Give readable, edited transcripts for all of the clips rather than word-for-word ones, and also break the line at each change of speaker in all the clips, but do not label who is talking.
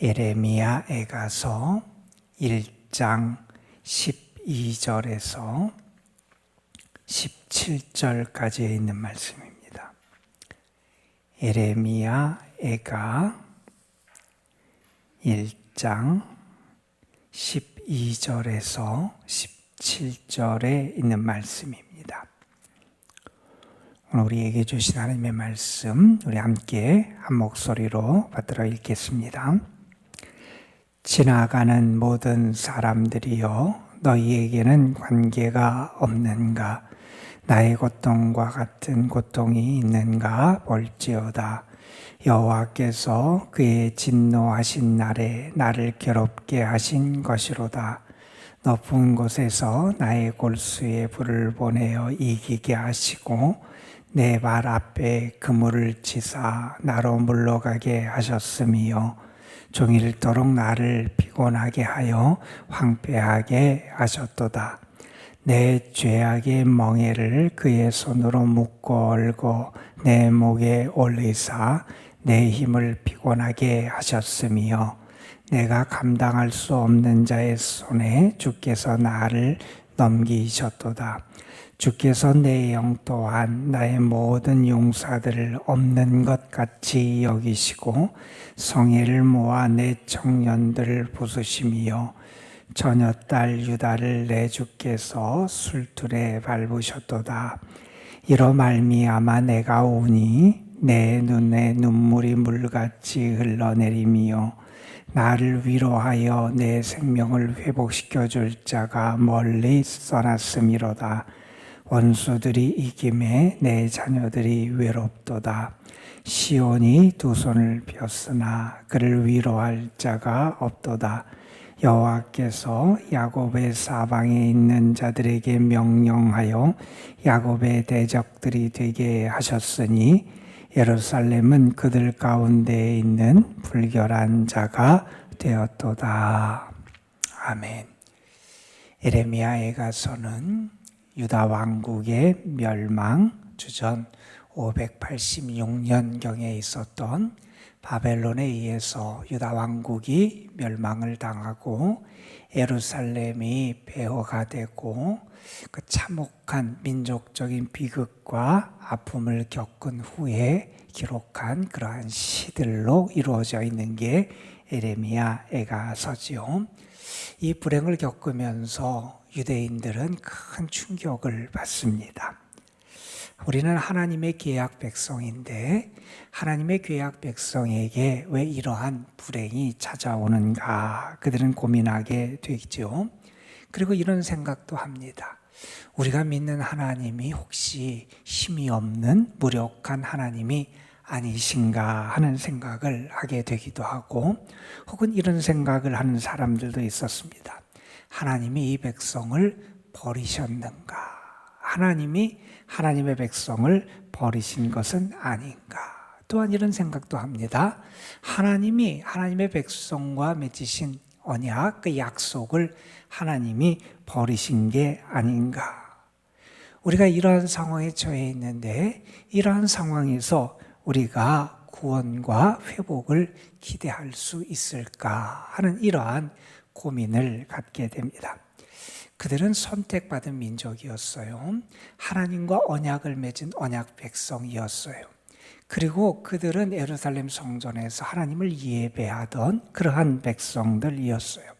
예레미야에가서 1장 12절에서 17절까지에 있는 말씀입니다. 예레미야에가 1장 12절에서 17절에 있는 말씀입니다. 오늘 우리에게 주신 하나님의 말씀, 우리 함께 한 목소리로 받들어 읽겠습니다. 지나가는 모든 사람들이여, 너희에게는 관계가 없는가? 나의 고통과 같은 고통이 있는가 볼지어다. 여호와께서 그의 진노하신 날에 나를 괴롭게 하신 것이로다. 높은 곳에서 나의 골수에 불을 보내어 이기게 하시고 내 발 앞에 그물을 치사 나로 물러가게 하셨으며 종일토록 나를 피곤하게 하여 황폐하게 하셨도다. 내 죄악의 멍에를 그의 손으로 묶어 얽고 내 목에 올리사 내 힘을 피곤하게 하셨으며 내가 감당할 수 없는 자의 손에 주께서 나를 넘기셨도다. 주께서 내 영 또한 나의 모든 용사들을 없는 것 같이 여기시고 성회를 모아 내 청년들을 부수시며 처녀딸 유다를 내 주께서 술틀에 밟으셨도다. 이로 말미암아 내가 우니 내 눈에 눈물이 물같이 흘러내리며 나를 위로하여 내 생명을 회복시켜 줄 자가 멀리 떠났음이로다. 원수들이 이김에 내 자녀들이 외롭도다. 시온이 두 손을 폈으나 그를 위로할 자가 없도다. 여호와께서 야곱의 사방에 있는 자들에게 명령하여 야곱의 대적들이 되게 하셨으니 예루살렘은 그들 가운데에 있는 불결한 자가 되었도다. 아멘. 예레미야에가서는 유다 왕국의 멸망, 주전 586년경에 있었던 바벨론에 의해서 유다 왕국이 멸망을 당하고 예루살렘이 폐허가 되고 그 참혹한 민족적인 비극과 아픔을 겪은 후에 기록한 그러한 시들로 이루어져 있는 게 예레미야에가서지요. 이 불행을 겪으면서 유대인들은 큰 충격을 받습니다. 우리는 하나님의 계약 백성인데 하나님의 계약 백성에게 왜 이러한 불행이 찾아오는가 그들은 고민하게 되죠. 그리고 이런 생각도 합니다. 우리가 믿는 하나님이 혹시 힘이 없는 무력한 하나님이 아니신가 하는 생각을 하게 되기도 하고, 혹은 이런 생각을 하는 사람들도 있었습니다. 하나님이 이 백성을 버리셨는가? 하나님이 하나님의 백성을 버리신 것은 아닌가? 또한 이런 생각도 합니다. 하나님이 하나님의 백성과 맺으신 언약, 그 약속을 하나님이 버리신 게 아닌가? 우리가 이러한 상황에 처해 있는데 이러한 상황에서 우리가 구원과 회복을 기대할 수 있을까 하는 이러한 고민을 갖게 됩니다. 그들은 선택받은 민족이었어요. 하나님과 언약을 맺은 언약 백성이었어요. 그리고 그들은 예루살렘 성전에서 하나님을 예배하던 그러한 백성들이었어요.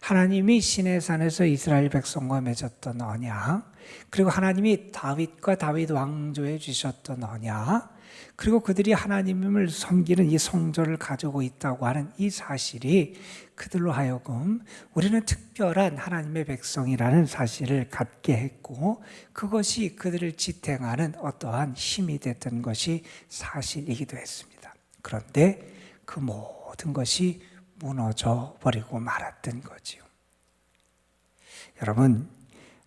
하나님이 시내산에서 이스라엘 백성과 맺었던 언약, 그리고 하나님이 다윗과 다윗 왕조에 주셨던 언약, 그리고 그들이 하나님을 섬기는 이 성전을 가지고 있다고 하는 이 사실이 그들로 하여금 우리는 특별한 하나님의 백성이라는 사실을 갖게 했고, 그것이 그들을 지탱하는 어떠한 힘이 됐던 것이 사실이기도 했습니다. 그런데 그 모든 것이 무너져 버리고 말았던 거지요. 여러분,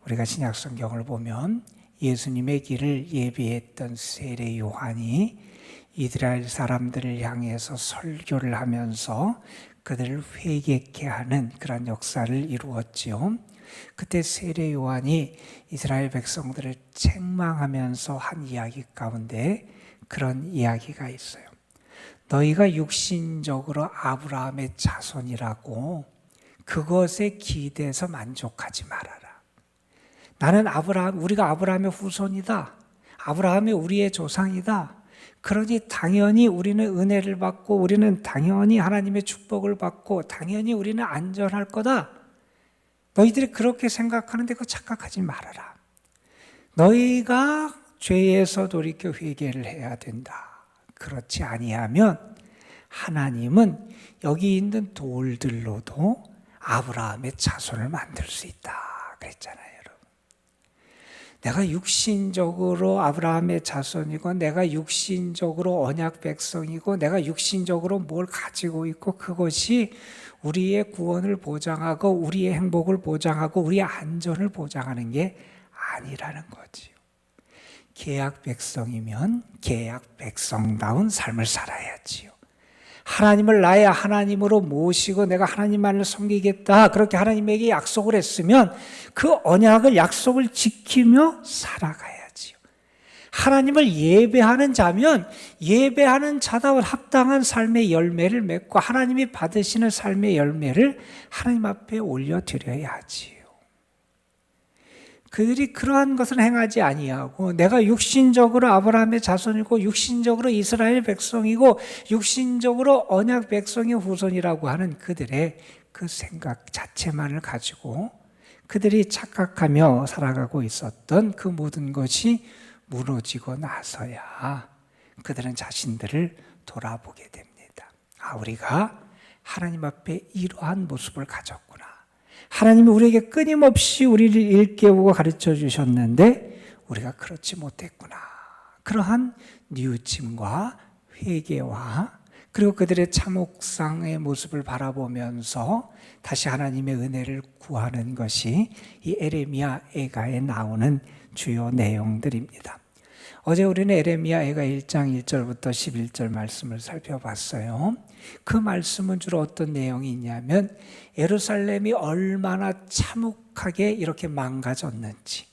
우리가 신약 성경을 보면 예수님의 길을 예비했던 세례 요한이 이스라엘 사람들을 향해서 설교를 하면서 그들을 회개케 하는 그런 역사를 이루었지요. 그때 세례 요한이 이스라엘 백성들을 책망하면서 한 이야기 가운데 그런 이야기가 있어요. 너희가 육신적으로 아브라함의 자손이라고 그것에 기대서 만족하지 말아라. 나는 우리가 아브라함의 후손이다. 아브라함이 우리의 조상이다. 그러니 당연히 우리는 은혜를 받고 우리는 당연히 하나님의 축복을 받고 당연히 우리는 안전할 거다. 너희들이 그렇게 생각하는데 그거 착각하지 말아라. 너희가 죄에서 돌이켜 회개를 해야 된다. 그렇지 아니하면 하나님은 여기 있는 돌들로도 아브라함의 자손을 만들 수 있다 그랬잖아요, 여러분. 내가 육신적으로 아브라함의 자손이고 내가 육신적으로 언약 백성이고 내가 육신적으로 뭘 가지고 있고 그것이 우리의 구원을 보장하고 우리의 행복을 보장하고 우리의 안전을 보장하는 게 아니라는 거지요. 계약 백성이면 계약 백성다운 삶을 살아야지요. 하나님을 나의 하나님으로 모시고 내가 하나님만을 섬기겠다 그렇게 하나님에게 약속을 했으면 그 언약을 약속을 지키며 살아가야지요. 하나님을 예배하는 자면 예배하는 자다운 합당한 삶의 열매를 맺고 하나님이 받으시는 삶의 열매를 하나님 앞에 올려드려야 하지요. 그들이 그러한 것을 행하지 아니하고 내가 육신적으로 아브라함의 자손이고 육신적으로 이스라엘 백성이고 육신적으로 언약 백성의 후손이라고 하는 그들의 그 생각 자체만을 가지고 그들이 착각하며 살아가고 있었던 그 모든 것이 무너지고 나서야 그들은 자신들을 돌아보게 됩니다. 우리가 하나님 앞에 이러한 모습을 가졌구나. 하나님이 우리에게 끊임없이 우리를 일깨우고 가르쳐 주셨는데 우리가 그렇지 못했구나. 그러한 뉘우침과 회개와 그리고 그들의 참혹상의 모습을 바라보면서 다시 하나님의 은혜를 구하는 것이 이 에레미야 애가에 나오는 주요 내용들입니다. 어제 우리는 에레미야 애가 1장 1절부터 11절 말씀을 살펴봤어요. 그 말씀은 주로 어떤 내용이 있냐면 예루살렘이 얼마나 참혹하게 이렇게 망가졌는지,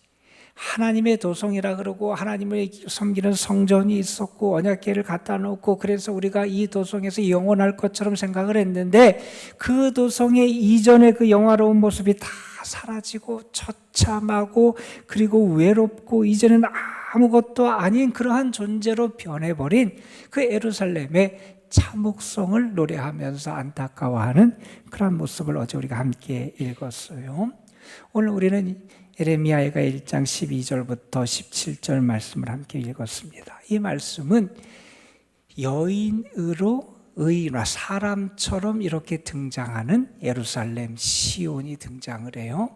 하나님의 도성이라 그러고 하나님을 섬기는 성전이 있었고 언약궤를 갖다 놓고 그래서 우리가 이 도성에서 영원할 것처럼 생각을 했는데 그 도성의 이전의 그 영화로운 모습이 다 사라지고 처참하고 그리고 외롭고 이제는 아무것도 아닌 그러한 존재로 변해버린 그 예루살렘의 참혹성을 노래하면서 안타까워하는 그런 모습을 어제 우리가 함께 읽었어요. 오늘 우리는 에레미야가 1장 12절부터 17절 말씀을 함께 읽었습니다. 이 말씀은 여인으로 의인화 사람처럼 이렇게 등장하는 예루살렘 시온이 등장을 해요.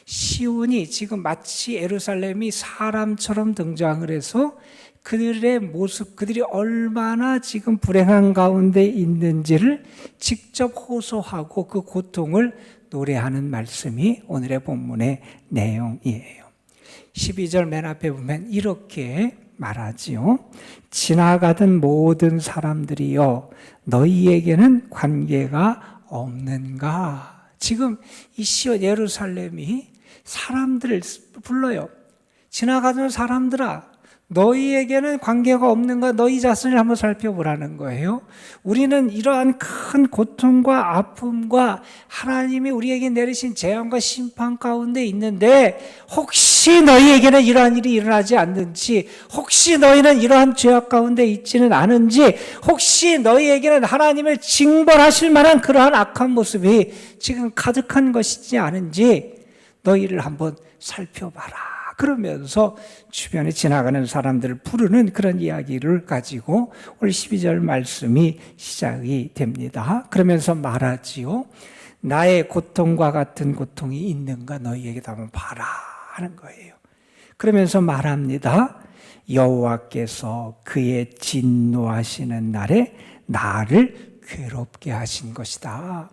시온이 지금 마치 예루살렘이 사람처럼 등장을 해서 그들의 모습, 그들이 얼마나 지금 불행한 가운데 있는지를 직접 호소하고 그 고통을 노래하는 말씀이 오늘의 본문의 내용이에요. 12절 맨 앞에 보면 이렇게 말하지요. 지나가던 모든 사람들이여 너희에게는 관계가 없는가? 지금 이 시온 예루살렘이 사람들을 불러요. 지나가던 사람들아 너희에게는 관계가 없는가? 너희 자신을 한번 살펴보라는 거예요. 우리는 이러한 큰 고통과 아픔과 하나님이 우리에게 내리신 재앙과 심판 가운데 있는데 혹시 너희에게는 이러한 일이 일어나지 않는지, 혹시 너희는 이러한 죄악 가운데 있지는 않은지, 혹시 너희에게는 하나님을 징벌하실 만한 그러한 악한 모습이 지금 가득한 것이지 않은지 너희를 한번 살펴봐라. 그러면서 주변에 지나가는 사람들을 부르는 그런 이야기를 가지고 오늘 12절 말씀이 시작이 됩니다. 그러면서 말하지요. 나의 고통과 같은 고통이 있는가 너희에게도 한번 봐라 하는 거예요. 그러면서 말합니다. 여호와께서 그의 진노하시는 날에 나를 괴롭게 하신 것이다.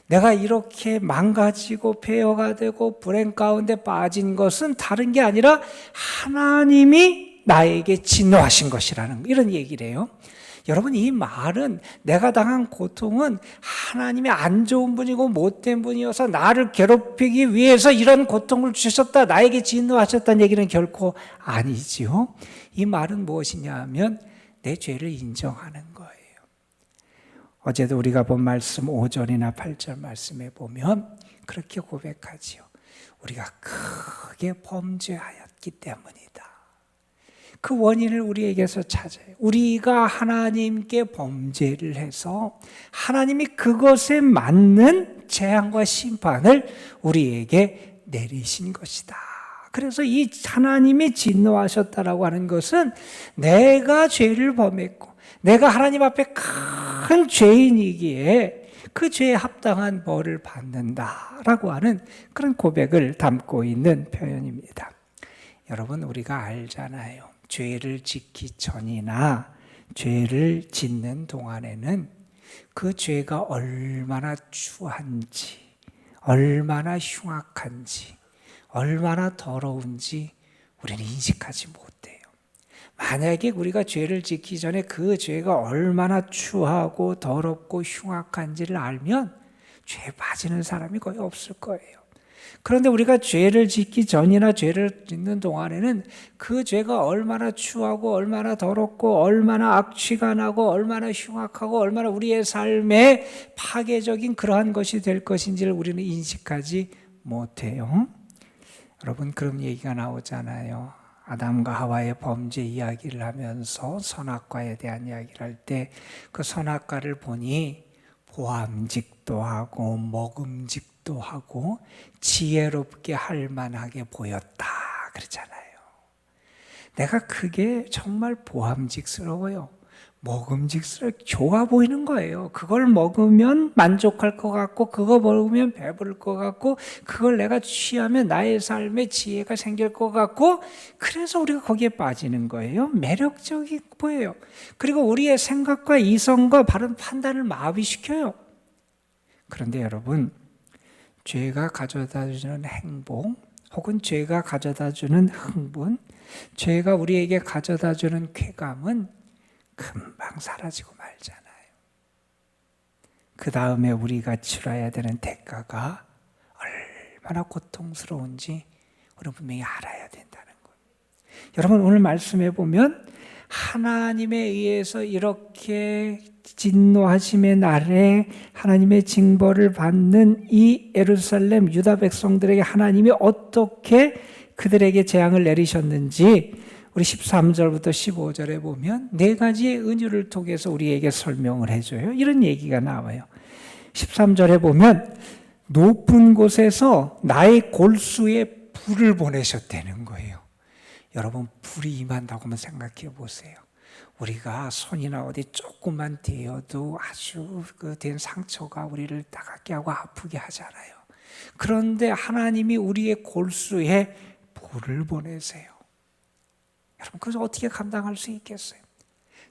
내가 이렇게 망가지고 폐허가 되고 불행 가운데 빠진 것은 다른 게 아니라 하나님이 나에게 진노하신 것이라는 이런 얘기를 해요. 여러분 이 말은 내가 당한 고통은 하나님이 안 좋은 분이고 못된 분이어서 나를 괴롭히기 위해서 이런 고통을 주셨다, 나에게 진노하셨다는 얘기는 결코 아니지요. 이 말은 무엇이냐 하면 내 죄를 인정하는 거예요. 어제도 우리가 본 말씀 5절이나 8절 말씀에 보면 그렇게 고백하지요. 우리가 크게 범죄하였기 때문이다. 그 원인을 우리에게서 찾아요. 우리가 하나님께 범죄를 해서 하나님이 그것에 맞는 재앙과 심판을 우리에게 내리신 것이다. 그래서 이 하나님이 진노하셨다라고 하는 것은 내가 죄를 범했고 내가 하나님 앞에 큰 죄인이기에 그 죄에 합당한 벌을 받는다라고 하는 그런 고백을 담고 있는 표현입니다. 여러분, 우리가 알잖아요. 죄를 짓기 전이나 죄를 짓는 동안에는 그 죄가 얼마나 추한지, 얼마나 흉악한지, 얼마나 더러운지 우리는 인식하지 못해요. 만약에 우리가 죄를 짓기 전에 그 죄가 얼마나 추하고 더럽고 흉악한지를 알면 죄에 빠지는 사람이 거의 없을 거예요. 그런데 우리가 죄를 짓기 전이나 죄를 짓는 동안에는 그 죄가 얼마나 추하고 얼마나 더럽고 얼마나 악취가 나고 얼마나 흉악하고 얼마나 우리의 삶에 파괴적인 그러한 것이 될 것인지를 우리는 인식하지 못해요. 여러분, 그런 얘기가 나오잖아요. 아담과 하와의 범죄 이야기를 하면서 선악과에 대한 이야기를 할 때 그 선악과를 보니 보암직도 하고 먹음직도 하고 지혜롭게 할 만하게 보였다 그러잖아요. 내가 그게 정말 보암직스러워요. 먹음직스럽게 좋아 보이는 거예요. 그걸 먹으면 만족할 것 같고 그거 먹으면 배부를 것 같고 그걸 내가 취하면 나의 삶에 지혜가 생길 것 같고 그래서 우리가 거기에 빠지는 거예요. 매력적이 보여요. 그리고 우리의 생각과 이성과 바른 판단을 마비시켜요. 그런데 여러분, 죄가 가져다주는 행복 혹은 죄가 가져다주는 흥분, 죄가 우리에게 가져다주는 쾌감은 금방 사라지고 말잖아요. 그 다음에 우리가 치러야 되는 대가가 얼마나 고통스러운지 우리는 분명히 알아야 된다는 거예요. 여러분, 오늘 말씀해 보면 하나님에 의해서 이렇게 진노하심의 날에 하나님의 징벌을 받는 이 예루살렘 유다 백성들에게 하나님이 어떻게 그들에게 재앙을 내리셨는지 우리 13절부터 15절에 보면 네 가지의 은유를 통해서 우리에게 설명을 해줘요. 이런 얘기가 나와요. 13절에 보면 높은 곳에서 나의 골수에 불을 보내셨다는 거예요. 여러분, 불이 임한다고 한번 생각해 보세요. 우리가 손이나 어디 조금만 대어도 아주 된 상처가 우리를 따갑게 하고 아프게 하잖아요. 그런데 하나님이 우리의 골수에 불을 보내세요. 여러분, 그래서 어떻게 감당할 수 있겠어요?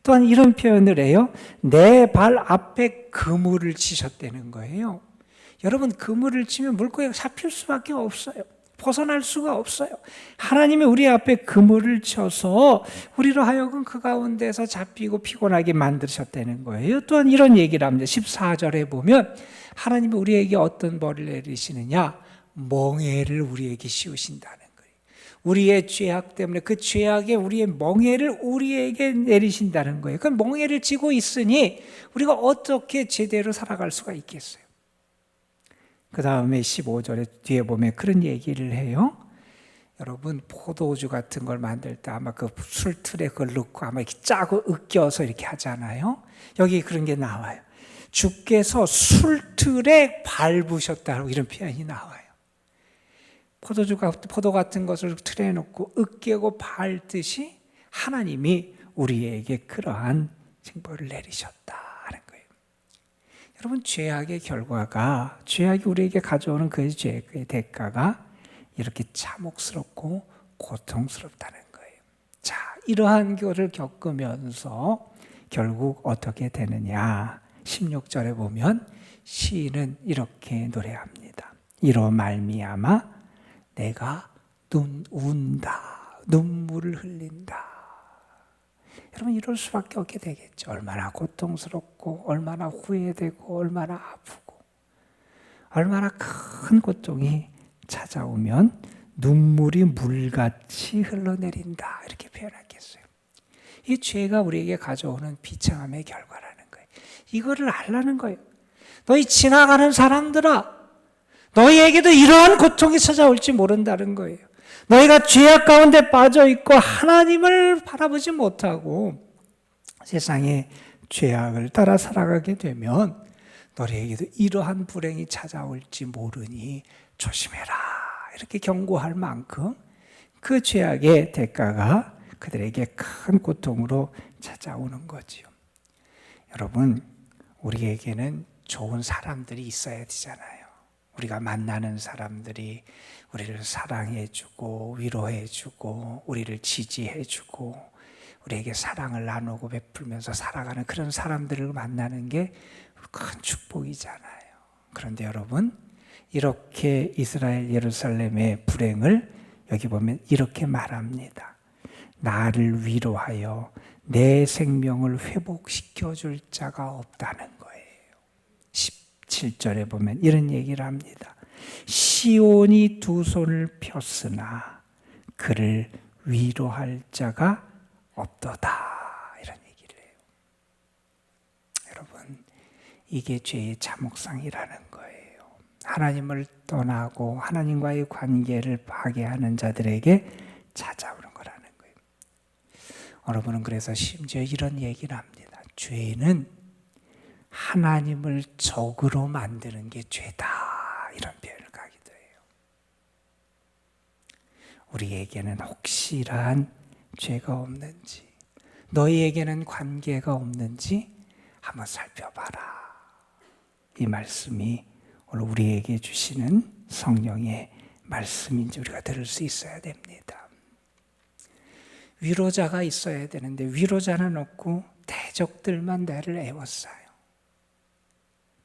또한 이런 표현을 해요. 내 발 앞에 그물을 치셨다는 거예요. 여러분, 그물을 치면 물고기가 잡힐 수밖에 없어요. 벗어날 수가 없어요. 하나님이 우리 앞에 그물을 쳐서 우리로 하여금 그 가운데서 잡히고 피곤하게 만드셨다는 거예요. 또한 이런 얘기를 합니다. 14절에 보면 하나님이 우리에게 어떤 벌을 내리시느냐? 멍에를 우리에게 씌우신다는 거예요. 우리의 죄악 때문에 그 죄악에 우리의 멍에를 우리에게 내리신다는 거예요. 그 멍에를 지고 있으니 우리가 어떻게 제대로 살아갈 수가 있겠어요? 그 다음에 15절에 뒤에 보면 그런 얘기를 해요. 여러분, 포도주 같은 걸 만들 때 아마 그 술틀에 그걸 넣고 아마 이렇게 짜고 으깨어서 이렇게 하잖아요. 여기 그런 게 나와요. 주께서 술틀에 밟으셨다고 이런 표현이 나와요. 포도 같은 것을 틀에 놓고 으깨고 밟듯이 하나님이 우리에게 그러한 징벌을 내리셨다. 여러분, 죄악의 결과가, 죄악이 우리에게 가져오는 그 죄의 대가가 이렇게 참혹스럽고 고통스럽다는 거예요. 자, 이러한 것을 겪으면서 결국 어떻게 되느냐? 16절에 보면 시인은 이렇게 노래합니다. 이로 말미암아 내가 운다, 눈물을 흘린다. 여러분, 이럴 수밖에 없게 되겠죠. 얼마나 고통스럽고 얼마나 후회되고 얼마나 아프고 얼마나 큰 고통이 찾아오면 눈물이 물같이 흘러내린다 이렇게 표현하겠어요. 이 죄가 우리에게 가져오는 비참함의 결과라는 거예요. 이거를 알라는 거예요. 너희 지나가는 사람들아, 너희에게도 이러한 고통이 찾아올지 모른다는 거예요. 너희가 죄악 가운데 빠져 있고 하나님을 바라보지 못하고 세상의 죄악을 따라 살아가게 되면 너희에게도 이러한 불행이 찾아올지 모르니 조심해라. 이렇게 경고할 만큼 그 죄악의 대가가 그들에게 큰 고통으로 찾아오는 거지요. 여러분, 우리에게는 좋은 사람들이 있어야 되잖아요. 우리가 만나는 사람들이 우리를 사랑해주고 위로해주고 우리를 지지해주고 우리에게 사랑을 나누고 베풀면서 살아가는 그런 사람들을 만나는 게 큰 축복이잖아요. 그런데 여러분, 이렇게 이스라엘 예루살렘의 불행을 여기 보면 이렇게 말합니다. 나를 위로하여 내 생명을 회복시켜 줄 자가 없다는 거예요. 17절에 보면 이런 얘기를 합니다. 시온이 두 손을 폈으나 그를 위로할 자가 없도다. 이런 얘기를 해요. 여러분, 이게 죄의 자목상이라는 거예요. 하나님을 떠나고 하나님과의 관계를 파괴하는 자들에게 찾아오는 거라는 거예요. 여러분은 그래서 심지어 이런 얘기를 합니다. 죄는 하나님을 적으로 만드는 게 죄다. 이런 표현을 가기도 해요. 우리에게는 혹시란 죄가 없는지, 너희에게는 관계가 없는지 한번 살펴봐라. 이 말씀이 오늘 우리에게 주시는 성령의 말씀인지 우리가 들을 수 있어야 됩니다. 위로자가 있어야 되는데 위로자는 없고 대적들만 나를 애워싸요.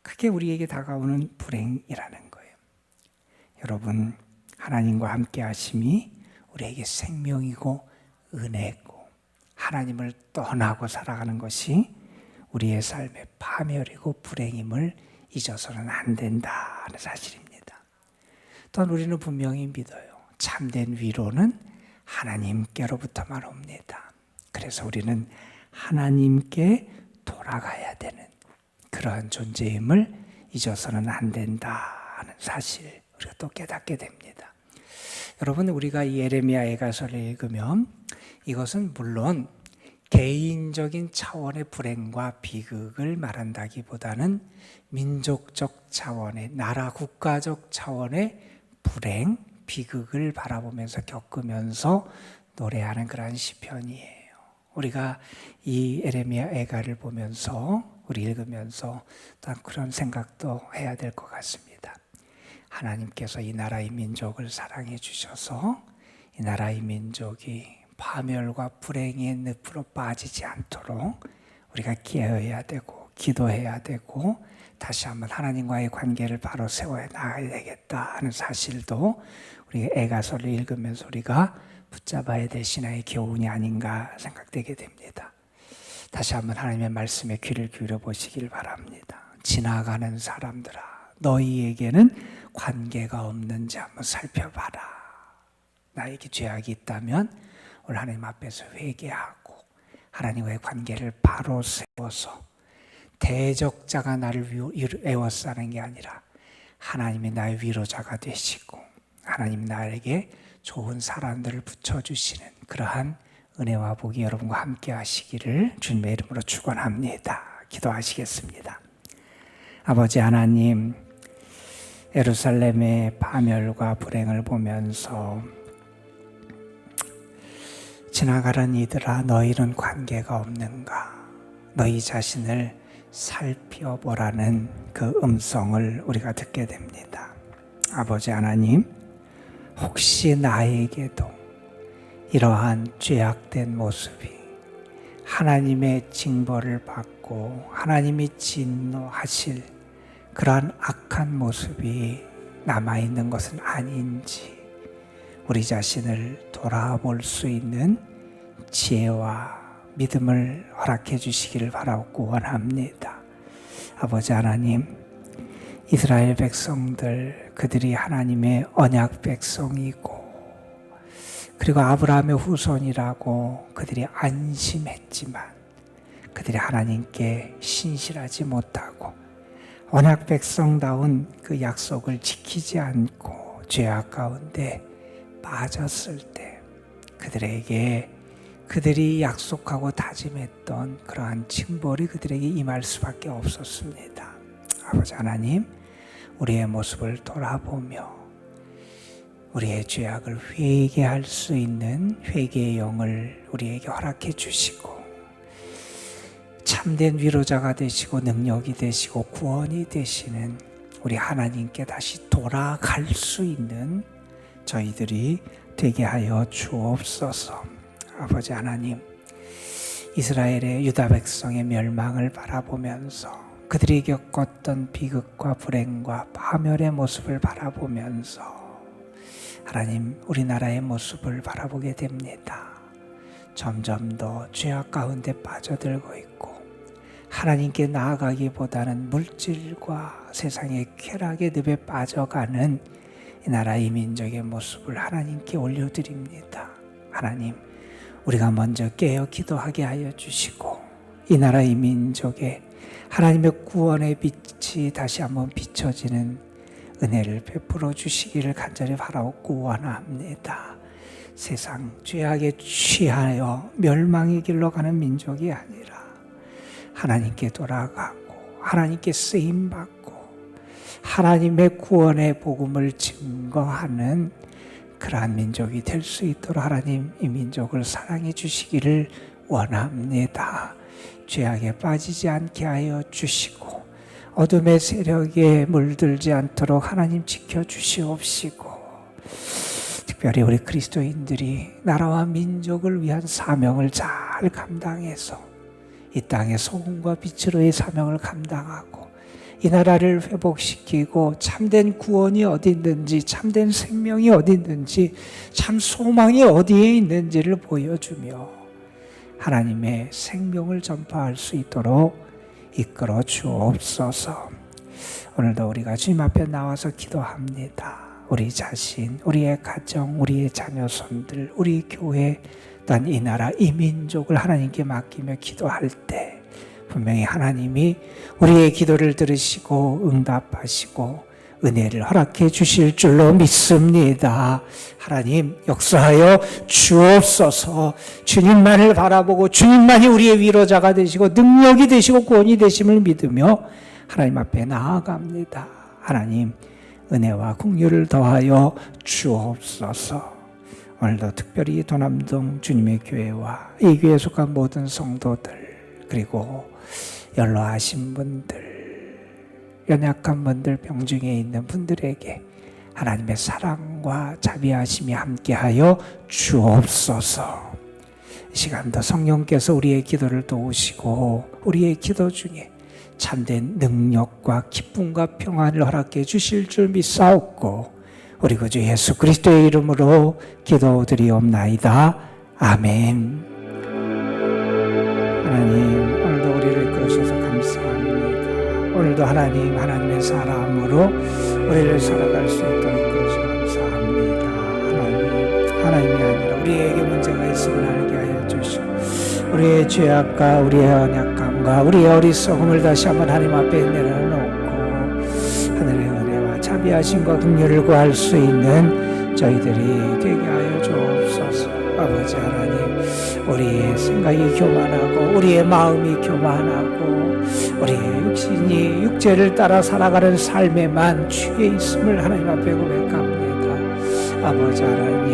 그게 우리에게 다가오는 불행이라는 거예요. 여러분, 하나님과 함께 하심이 우리에게 생명이고 은혜고 하나님을 떠나고 살아가는 것이 우리의 삶의 파멸이고 불행임을 잊어서는 안 된다는 사실입니다. 또한 우리는 분명히 믿어요. 참된 위로는 하나님께로부터만 옵니다. 그래서 우리는 하나님께 돌아가야 되는 그러한 존재임을 잊어서는 안 된다는 사실 우리가 또 깨닫게 됩니다. 여러분, 우리가 이 예레미야 애가서를 읽으면 이것은 물론 개인적인 차원의 불행과 비극을 말한다기보다는 민족적 차원의 나라 국가적 차원의 불행, 비극을 바라보면서 겪으면서 노래하는 그런 시편이에요. 우리가 이 예레미야 애가를 보면서 우리 읽으면서 또 그런 생각도 해야 될 것 같습니다. 하나님께서 이 나라의 민족을 사랑해 주셔서 이 나라의 민족이 파멸과 불행의 늪으로 빠지지 않도록 우리가 깨어야 되고 기도해야 되고 다시 한번 하나님과의 관계를 바로 세워야 나가야 되겠다 하는 사실도 우리 애가서를 읽으면서 우리가 붙잡아야 될 신앙의 교훈이 아닌가 생각되게 됩니다. 다시 한번 하나님의 말씀에 귀를 기울여 보시길 바랍니다. 지나가는 사람들아, 너희에게는 관계가 없는지 한번 살펴봐라. 나에게 죄악이 있다면 오늘 하나님 앞에서 회개하고 하나님과의 관계를 바로 세워서 대적자가 나를 애워싸는 게 아니라 하나님이 나의 위로자가 되시고 하나님 나에게 좋은 사람들을 붙여주시는 그러한 은혜와 복이 여러분과 함께 하시기를 주님의 이름으로 축원합니다. 기도하시겠습니다. 아버지 하나님, 예루살렘의 파멸과 불행을 보면서 지나가는 이들아, 너희는 관계가 없는가? 너희 자신을 살펴보라는 그 음성을 우리가 듣게 됩니다. 아버지 하나님, 혹시 나에게도 이러한 죄악된 모습이 하나님의 징벌을 받고 하나님이 진노하실 그러한 악한 모습이 남아있는 것은 아닌지 우리 자신을 돌아볼 수 있는 지혜와 믿음을 허락해 주시기를 바라고 원합니다. 아버지 하나님, 이스라엘 백성들, 그들이 하나님의 언약 백성이고 그리고 아브라함의 후손이라고 그들이 안심했지만 그들이 하나님께 신실하지 못하고 언약 백성다운 그 약속을 지키지 않고 죄악 가운데 빠졌을 때 그들에게 그들이 약속하고 다짐했던 그러한 징벌이 그들에게 임할 수밖에 없었습니다. 아버지 하나님, 우리의 모습을 돌아보며 우리의 죄악을 회개할 수 있는 회개의 영을 우리에게 허락해 주시고 참된 위로자가 되시고 능력이 되시고 구원이 되시는 우리 하나님께 다시 돌아갈 수 있는 저희들이 되게 하여 주옵소서. 아버지 하나님, 이스라엘의 유다 백성의 멸망을 바라보면서 그들이 겪었던 비극과 불행과 파멸의 모습을 바라보면서 하나님, 우리나라의 모습을 바라보게 됩니다. 점점 더 죄악 가운데 빠져들고 있고 하나님께 나아가기보다는 물질과 세상의 쾌락의 늪에 빠져가는 이 나라 이 민족의 모습을 하나님께 올려드립니다. 하나님, 우리가 먼저 깨어 기도하게 하여 주시고 이 나라 이 민족에 하나님의 구원의 빛이 다시 한번 비춰지는 은혜를 베풀어 주시기를 간절히 바라옵고 원합니다. 세상 죄악에 취하여 멸망의 길로 가는 민족이 아니라 하나님께 돌아가고 하나님께 쓰임받고 하나님의 구원의 복음을 증거하는 그러한 민족이 될 수 있도록 하나님 이 민족을 사랑해 주시기를 원합니다. 죄악에 빠지지 않게 하여 주시고 어둠의 세력에 물들지 않도록 하나님 지켜주시옵시고 특별히 우리 그리스도인들이 나라와 민족을 위한 사명을 잘 감당해서 이 땅의 소금과 빛으로의 사명을 감당하고 이 나라를 회복시키고 참된 구원이 어디 있는지 참된 생명이 어디 있는지 참 소망이 어디에 있는지를 보여주며 하나님의 생명을 전파할 수 있도록 이끌어 주옵소서. 오늘도 우리가 주님 앞에 나와서 기도합니다. 우리 자신, 우리의 가정, 우리의 자녀손들, 우리 교회, 또한 이 나라, 이 민족을 하나님께 맡기며 기도할 때 분명히 하나님이 우리의 기도를 들으시고 응답하시고 은혜를 허락해 주실 줄로 믿습니다. 하나님 역사하여 주옵소서. 주님만을 바라보고 주님만이 우리의 위로자가 되시고 능력이 되시고 구원이 되심을 믿으며 하나님 앞에 나아갑니다. 하나님 은혜와 긍휼을 더하여 주옵소서. 오늘도 특별히 도남동 주님의 교회와 이 교회에 속한 모든 성도들 그리고 연로하신 분들 연약한 분들 병중에 있는 분들에게 하나님의 사랑과 자비하심이 함께하여 주옵소서. 이 시간도 성령께서 우리의 기도를 도우시고 우리의 기도 중에 참된 능력과 기쁨과 평안을 허락해 주실 줄 믿사옵고 우리 구주 예수 그리스도의 이름으로 기도드리옵나이다. 아멘. 하나님 오늘도 우리를 이끌으셔서 감사합니다. 오늘도 하나님의 사람으로 우리를 살아갈 수 있도록 이끌으셔서 감사합니다. 하나님이 아니라 우리에게 문제가 있음을 알게 하여 주시고 우리의 죄악과 우리의 언약함과 우리의 어리석음을 다시 한번 하나님 앞에 내려놓고 하늘의 은혜와 자비하심과 긍휼을 구할 수 있는 저희들이 되게 하여 주옵소서. 아버지 하나님, 우리의 생각이 교만하고 우리의 마음이 교만하고 우리의 육신이 육체를 따라 살아가는 삶에만 취해 있음을 하나님 앞에 고백합니다. 아버지 하나님,